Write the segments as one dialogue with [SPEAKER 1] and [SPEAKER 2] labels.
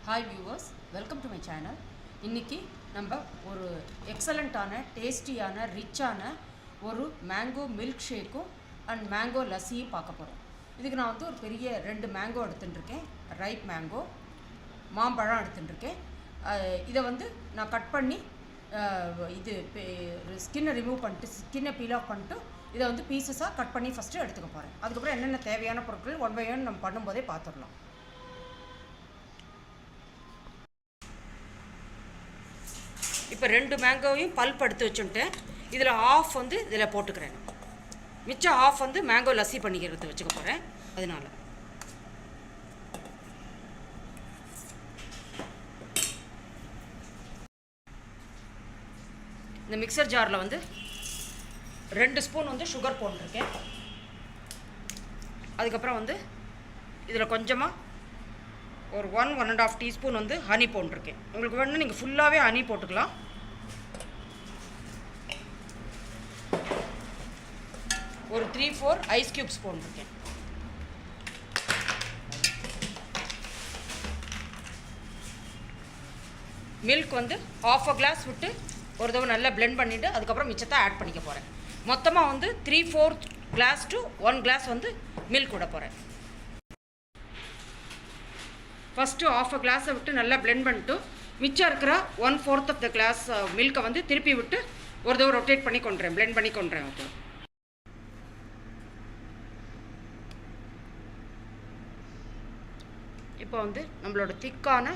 [SPEAKER 1] Hi viewers, welcome to my channel. இன்றைக்கி நம்ம ஒரு எக்ஸலண்ட்டான டேஸ்டியான ரிச்சான ஒரு மேங்கோ மில்க் ஷேக்கும் அண்ட் மேங்கோ லஸ்ஸியும் பார்க்க போகிறோம். இதுக்கு நான் வந்து ஒரு பெரிய 2 மேங்கோ எடுத்துட்டுருக்கேன். ரைப் மேங்கோ மாம்பழம் எடுத்துட்டுருக்கேன். இதை வந்து நான் கட் பண்ணி இது ஸ்கின்னை ரிமூவ் பண்ணிட்டு ஸ்கின்னை பீல் ஆஃப் பண்ணிட்டு இதை வந்து பீசஸாக கட் பண்ணி ஃபஸ்ட்டு எடுத்துக்க போகிறேன். அதுக்கப்புறம் என்னென்ன தேவையான பொருட்கள் 1 by 1 நம்ம பண்ணும்போதே பார்த்துடலாம். இப்போ 2 மேங்கோவையும் பல்ப் எடுத்து வச்சுட்டேன். இதில் ஆஃப் வந்து இதில் போட்டுக்கிறேன். மிச்சம் ஆஃப் வந்து மேங்கோ லஸ்ஸி பண்ணிக்கிறது வச்சுக்க போகிறேன். அதனால் இந்த மிக்சர் ஜாரில் வந்து 2 ஸ்பூன் வந்து சுகர் போட்டிருக்கேன். அதுக்கப்புறம் வந்து இதில் கொஞ்சமாக ஒரு 1-1.5 டீஸ்பூன் வந்து ஹனி போட்டிருக்கேன். உங்களுக்கு வேணும்னா நீங்கள் ஃபுல்லாகவே ஹனி போட்டுக்கலாம். ஒரு 3-4 ஐஸ் க்யூப்ஸ் போட்டிருக்கேன். மில்க் வந்து ½ கிளாஸ் விட்டு ஒரு தடவை நல்லா பிளெண்ட் பண்ணிவிட்டு அதுக்கப்புறம் மிச்சத்தை ஆட் பண்ணிக்க போகிறேன். மொத்தமாக வந்து 3/4 கிளாஸ் டு 1 கிளாஸ் வந்து மில்க் விட போகிறேன். ஃபஸ்ட்டு ½ கிளாஸை விட்டு நல்லா பிளெண்ட் பண்ணிட்டு மிச்சம் இருக்கிற 1/4 ஆஃப் த கிளாஸ் மில்கை வந்து திருப்பி விட்டு ஒரு தடவை ரொட்டேட் பண்ணி கொண்டுறேன், பிளெண்ட் பண்ணி கொண்டுறேன். ஓகே, இப்போ வந்து நம்மளோட திக்கான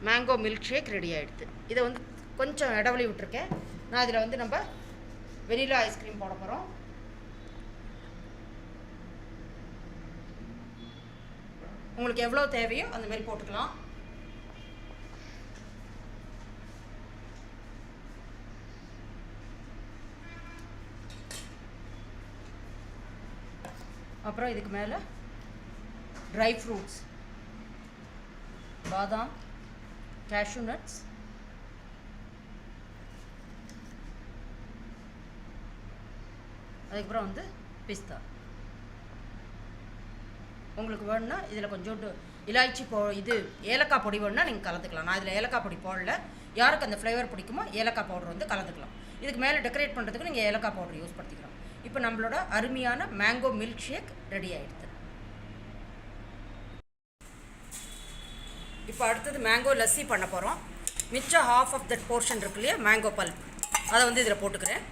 [SPEAKER 1] மேங்கோ மில்க் ஷேக் ரெடி ஆகிடுது. இதை வந்து கொஞ்சம் இடவெளி விட்டுருக்கேன். நான் இதில் வந்து நம்ம வெனிலா ஐஸ்கிரீம் போட போகிறோம். உங்களுக்கு எவ்வளோ தேவையோ அந்த மாதிரி போட்டுக்கலாம். அப்புறம் இதுக்கு மேலே ட்ரை ஃப்ரூட்ஸ், பாதாம், கேஷ்யூ நட்ஸ், அதுக்கப்புறம் வந்து பிஸ்தா. உங்களுக்கு வேணுன்னா இதில் கொஞ்சோண்டு இலாய்ச்சி ஏலக்காய் பொடி வேணுன்னா நீங்கள் கலந்துக்கலாம். நான் இதில் ஏலக்காய் பொடி போடல. யாருக்கு அந்த ஃப்ளேவர் பிடிக்குமோ ஏலக்காய் பவுடர் வந்து கலந்துக்கலாம். இதுக்கு மேலே டெக்கரேட் பண்ணுறதுக்கு நீங்கள் ஏலக்காய் பவுடர் யூஸ் படுத்திக்கலாம். இப்போ நம்மளோட அருமையான மேங்கோ மில்க் ஷேக் ரெடி ஆகிடுது. இப்போ அடுத்தது மேங்கோ லஸ்ஸி பண்ண போகிறோம். மிச்சம் ½ ஆஃப் தட் போர்ஷன் இருக்கு இல்லையா, மேங்கோ பல்ப், அதை வந்து இதில் போட்டுக்கிறேன்.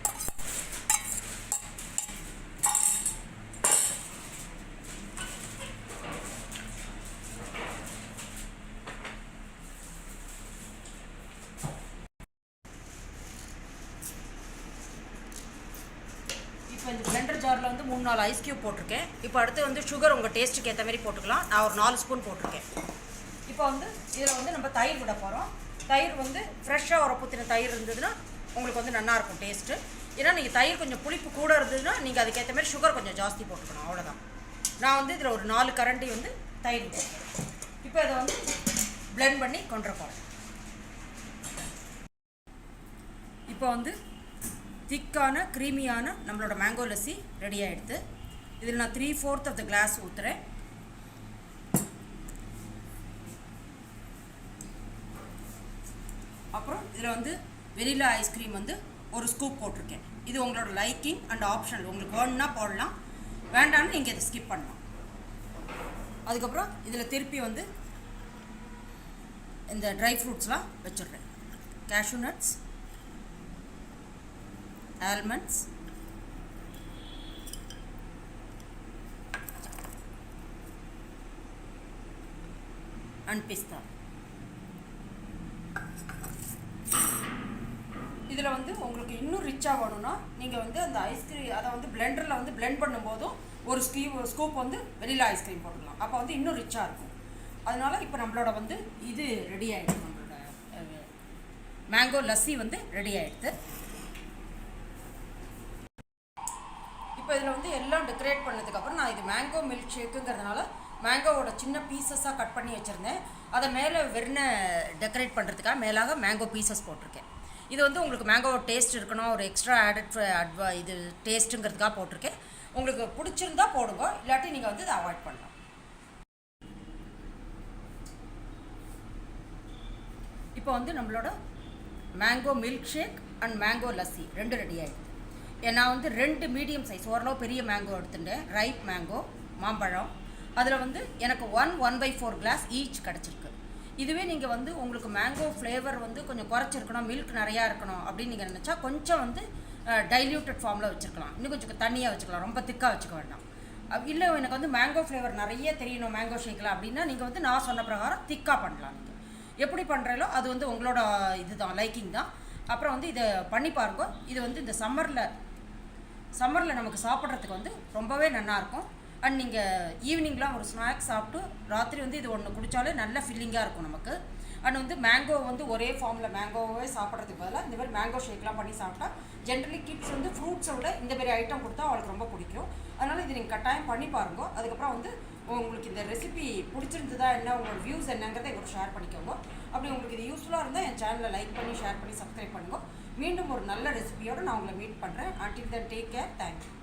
[SPEAKER 1] இப்போ இந்த பிளெண்டர் ஜாரில் வந்து 3-4 ஐஸ் க்யூப் போட்டிருக்கேன். இப்போ அடுத்து வந்து சுகர் உங்கள் டேஸ்ட்டுக்கு ஏற்ற மாதிரி போட்டுக்கலாம். நான் ஒரு 4 ஸ்பூன் போட்டிருக்கேன். இப்போ வந்து இதில் வந்து நம்ம தயிர் விட போகிறோம். தயிர் வந்து ஃப்ரெஷ்ஷாக உரப்புத்தின தயிர் இருந்ததுன்னா உங்களுக்கு வந்து நல்லாயிருக்கும் டேஸ்ட்டு. ஏன்னா நீங்கள் தயிர் கொஞ்சம் புளிப்பு கூட இருந்ததுன்னா நீங்கள் அதுக்கேற்ற மாதிரி சுகர் கொஞ்சம் ஜாஸ்தி போட்டுக்கணும், அவ்வளோதான். நான் வந்து இதில் ஒரு 4 கரண்டி வந்து தயிர் போட்டுக்கிறேன். இப்போ இதை வந்து பிளெண்ட் பண்ணி கொண்டு போகிறேன். இப்போ வந்து திக்கான க்ரீமியான நம்மளோட மேங்கோ லஸ்ஸி ரெடி ஆகிடுது. இதில் நான் 3/4 ஆஃப் த கிளாஸ் ஊற்றுறேன். அப்புறம் இதில் வந்து வெனிலா ஐஸ்கிரீம் வந்து ஒரு ஸ்கூப் போட்டிருக்கேன். இது உங்களோட லைக்கிங் அண்ட் ஆப்ஷனல். உங்களுக்கு வேணுன்னா போடலாம், வேண்டாம்னு நீங்கள் இதை ஸ்கிப் பண்ணலாம். அதுக்கப்புறம் இதில் திருப்பி வந்து இந்த ட்ரை ஃப்ரூட்ஸ்லாம் வச்சுடுறேன். கேஷ்யூ நட்ஸ், ஆல்மண்ட்ஸ், அண்ட் பிஸ்தா. இதில் வந்து உங்களுக்கு இன்னும் ரிச்சாக வேணும்னா நீங்கள் வந்து அந்த ஐஸ்கிரீம் அதை வந்து பிளெண்டரில் வந்து பிளெண்ட் பண்ணும்போதும் ஒரு ஸ்கூப் வந்து வெனிலா ஐஸ்கிரீம் போட்டுக்கலாம். அப்போ வந்து இன்னும் ரிச்சாக இருக்கும். அதனால் இப்போ நம்மளோட வந்து இது ரெடி ஆகிடுது. நம்மளோட மேங்கோ லஸ்ஸி வந்து ரெடி ஆகிடுது. இப்போ இதில் வந்து எல்லாம் டெக்கரேட் பண்ணதுக்கப்புறம் நான் இது மேங்கோ மில்க் ஷேக்குங்கிறதுனால மேங்கோவோட சின்ன பீசஸாக கட் பண்ணி வச்சுருந்தேன். அதை மேலே வெறுனை டெக்கரேட் பண்ணுறதுக்காக மேலாக மேங்கோ பீசஸ் போட்டிருக்கேன். இது வந்து உங்களுக்கு மேங்கோவோட டேஸ்ட் இருக்கணும், ஒரு எக்ஸ்ட்ரா இது டேஸ்ட்டுங்கிறதுக்காக போட்டிருக்கேன். உங்களுக்கு பிடிச்சிருந்தா போடுங்க, இல்லாட்டி நீங்கள் வந்து இதை அவாய்ட் பண்ணலாம். இப்போ வந்து நம்மளோட mango milk shake and mango lassi ரெண்டு ரெடி ஆகிடுது. நான் வந்து 2 மீடியம் சைஸ் ஓரளவு பெரிய மேங்கோ எடுத்துட்டேன், ரைப் மேங்கோ மாம்பழம். அதில் வந்து எனக்கு 1/4 கிளாஸ் ஈச் கிடச்சிருக்கு. இதுவே நீங்கள் வந்து உங்களுக்கு மேங்கோ ஃப்ளேவர் வந்து கொஞ்சம் குறைச்சிருக்கணும், மில்க் நிறையா இருக்கணும் அப்படின்னு நீங்கள் நினச்சா கொஞ்சம் வந்து டைல்யூட்டட் ஃபார்மில் வச்சுருக்கலாம், இன்னும் கொஞ்சம் தண்ணியாக வச்சுக்கலாம், ரொம்ப திக்காக வச்சுக்க வேண்டாம். இல்லை எனக்கு வந்து மேங்கோ ஃப்ளேவர் நிறைய தெரியணும் மேங்கோ ஷேக்கில் அப்படின்னா நீங்கள் வந்து நான் சொன்ன பிரகாரம் திக்காக பண்ணலாம். நீங்கள் எப்படி பண்ணுறீங்களோ அது வந்து உங்களோட இதுதான், லைக்கிங் தான். அப்புறம் வந்து இதை பண்ணி பாருங்க. இது வந்து இந்த சம்மரில் நமக்கு சாப்பிட்றதுக்கு வந்து ரொம்பவே நல்லாயிருக்கும். அண்ட் நீங்கள் ஈவினிங்லாம் ஒரு ஸ்நாக்ஸ் சாப்பிட்டு ராத்திரி வந்து இது ஒன்று குடித்தாலே நல்ல ஃபில்லிங்காக இருக்கும் நமக்கு. அண்ட் வந்து மேங்கோ வந்து ஒரே ஃபார்மில் மேங்கோவே சாப்பிட்றதுக்கு பதிலாக இந்த மாதிரி மேங்கோ ஷேக்லாம் பண்ணி சாப்பிட்டா ஜென்ரலி கிட்ஸ் வந்து ஃப்ரூட்ஸை விட இந்த மாதிரி ஐட்டம் கொடுத்தா அவளுக்கு ரொம்ப பிடிக்கும். அதனால் இது நீங்கள் கட்டாயம் பண்ணி பாருங்க. அதுக்கப்புறம் வந்து உங்களுக்கு இந்த ரெசிபி பிடிச்சிருந்ததா என்ன, உங்களோட வியூஸ் என்னங்கிறத எங்களோட ஷேர் பண்ணிக்கோங்க. அப்படி உங்களுக்கு இது யூஸ்ஃபுல்லாக இருந்தால் என் சேனலை லைக் பண்ணி ஷேர் பண்ணி சப்ஸ்கிரைப் பண்ணுங்க. மீண்டும் ஒரு நல்ல ரெசிபியோடு நான் உங்களை மீட் பண்ணுறேன். until then take care. Thank you.